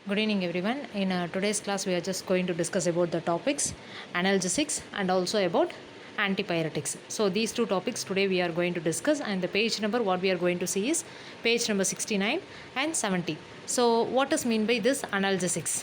Good evening, everyone. In today's class, we are just going to discuss about the topics analgesics and also about antipyretics. So these two topics today we are going to discuss, and the page number what we are going to see is page number 69 and 70. So what is mean by this analgesics?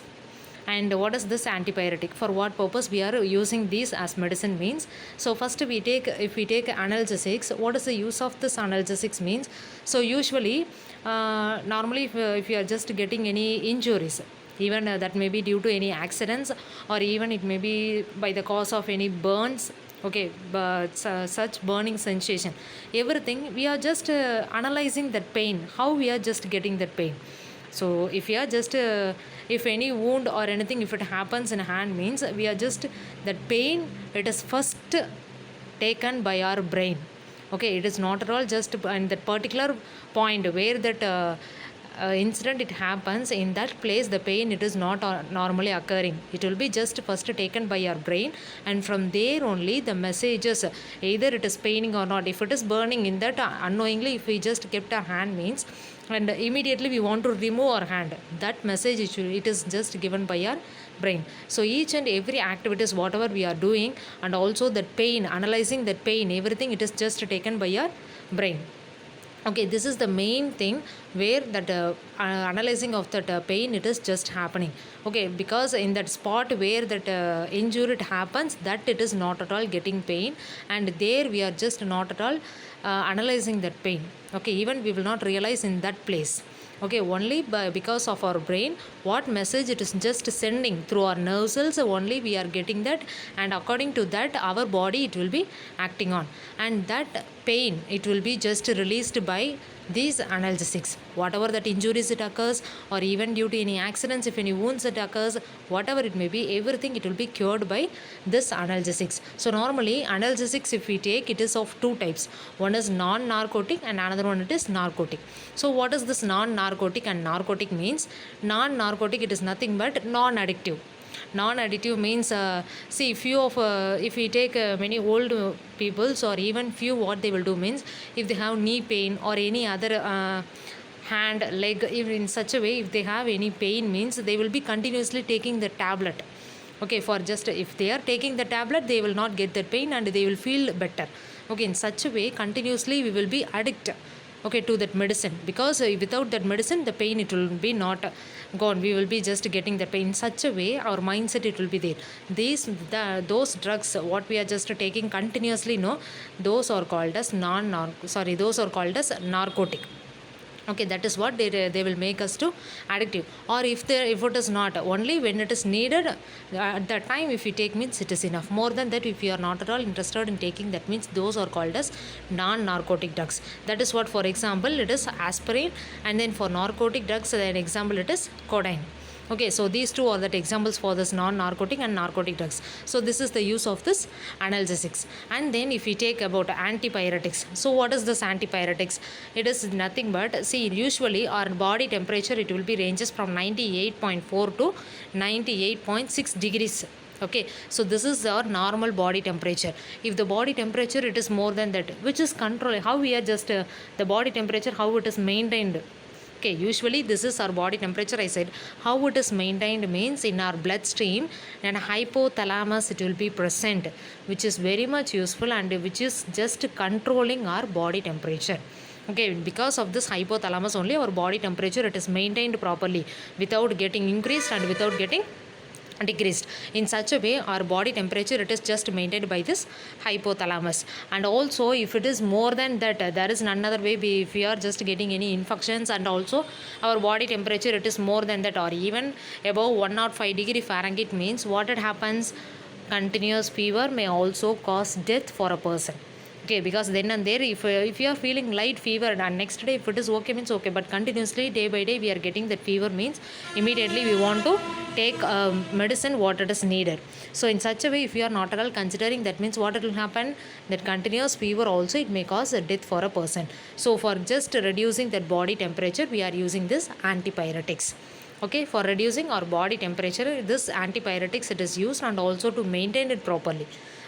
And what is this antipyretic, for what purpose we are using these as medicine means. So first if we take analgesics, what is the use of this analgesics means. So usually normally if you are just getting any injuries, even that may be due to any accidents, or even it may be by the cause of any burns, okay, but such burning sensation, everything we are just analyzing that pain, how we are just getting that pain. So if we are just if any wound or anything, if it happens in hand means, we are just that pain, it is first taken by our brain. Okay, it is not at all just in that particular point where that incident it happens, in that place the pain it is not normally occurring. It will be just first taken by our brain, and from there only the messages, either it is paining or not. If it is burning, in that unknowingly if we just kept our hand means, and immediately we want to remove our hand, that message it is just given by our brain. So each and every activities whatever we are doing, and also that pain, analyzing that pain, everything it is just taken by our brain. Okay, this is the main thing where that analyzing of that pain it is just happening. Okay, because in that spot where that injury it happens, that it is not at all getting pain, and there we are just not at all analyzing that pain. Okay, even we will not realize in that place. Okay, only because of our brain, what message it is just sending through our nerve cells, only we are getting that, and according to that our body it will be acting on, and that pain it will be just released by these analgesics. Whatever that injuries it occurs, or even due to any accidents, if any wounds it occurs, whatever it may be, everything it will be cured by this analgesics. So normally analgesics if we take, it is of two types. One is non-narcotic and another one it is narcotic. So what is this non-narcotic and narcotic means? Non-narcotic, it is nothing but non-addictive. Non-addictive means see, few of if we take many old peoples, or even few, what they will do means, if they have knee pain or any other hand, leg, even in such a way, if they have any pain means, they will be continuously taking the tablet. Okay, for just if they are taking the tablet, they will not get that pain and they will feel better. Okay, in such a way continuously we will be addicted, okay, to that medicine, because without that medicine the pain it will be not gone. We will be just getting the pain. In such a way our mindset it will be there. Those drugs what we are just taking continuously, no, those are called as those are called as narcotic. Okay, that is what they will make us to addictive. Or if it is not, only when it is needed, at that time if you take means it is enough. More than that, if you are not at all interested in taking, that means those are called as non-narcotic drugs. That is what, for example, it is aspirin, and then for narcotic drugs, an example it is codeine. Okay, so these two are the examples for this non-narcotic and narcotic drugs. So this is the use of this analgesics. And then if we take about antipyretics, so what is this antipyretics? It is nothing but, see, usually our body temperature it will be ranges from 98.4 to 98.6 degrees. Okay, so this is our normal body temperature. If the body temperature it is more than that, which is control, how we are just the body temperature, how it is maintained. Okay, usually this is our body temperature. I said how it is maintained means, in our bloodstream and hypothalamus it will be present, which is very much useful and which is just controlling our body temperature. Okay, because of this hypothalamus only our body temperature it is maintained properly, without getting increased and without getting decreased. In such a way our body temperature it is just maintained by this hypothalamus. And also if it is more than that, there is none other way. If we are just getting any infections, and also our body temperature it is more than that, or even above 105 degree Fahrenheit means, what it happens, continuous fever may also cause death for a person. Okay, because then and there, if you are feeling light fever and next day if it is okay means okay, but continuously day by day we are getting that fever means, immediately we want to take medicine what it is needed. So in such a way if you are not at all considering, that means what it will happen, that continuous fever also it may cause a death for a person. So for just reducing that body temperature we are using this antipyretics. Okay, for reducing our body temperature, this antipyretics it is used, and also to maintain it properly.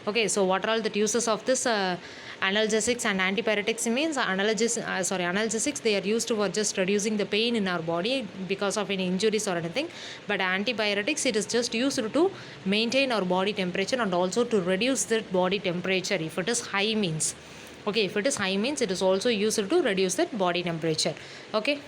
Okay, so what are all the uses of this analgesics and antipyretics? Means analgesics, they are used for just reducing the pain in our body because of any injuries or anything, but antipyretics, it is just used to maintain our body temperature and also to reduce the body temperature if it is high means. Okay, if it is high means it is also used to reduce that body temperature. Okay.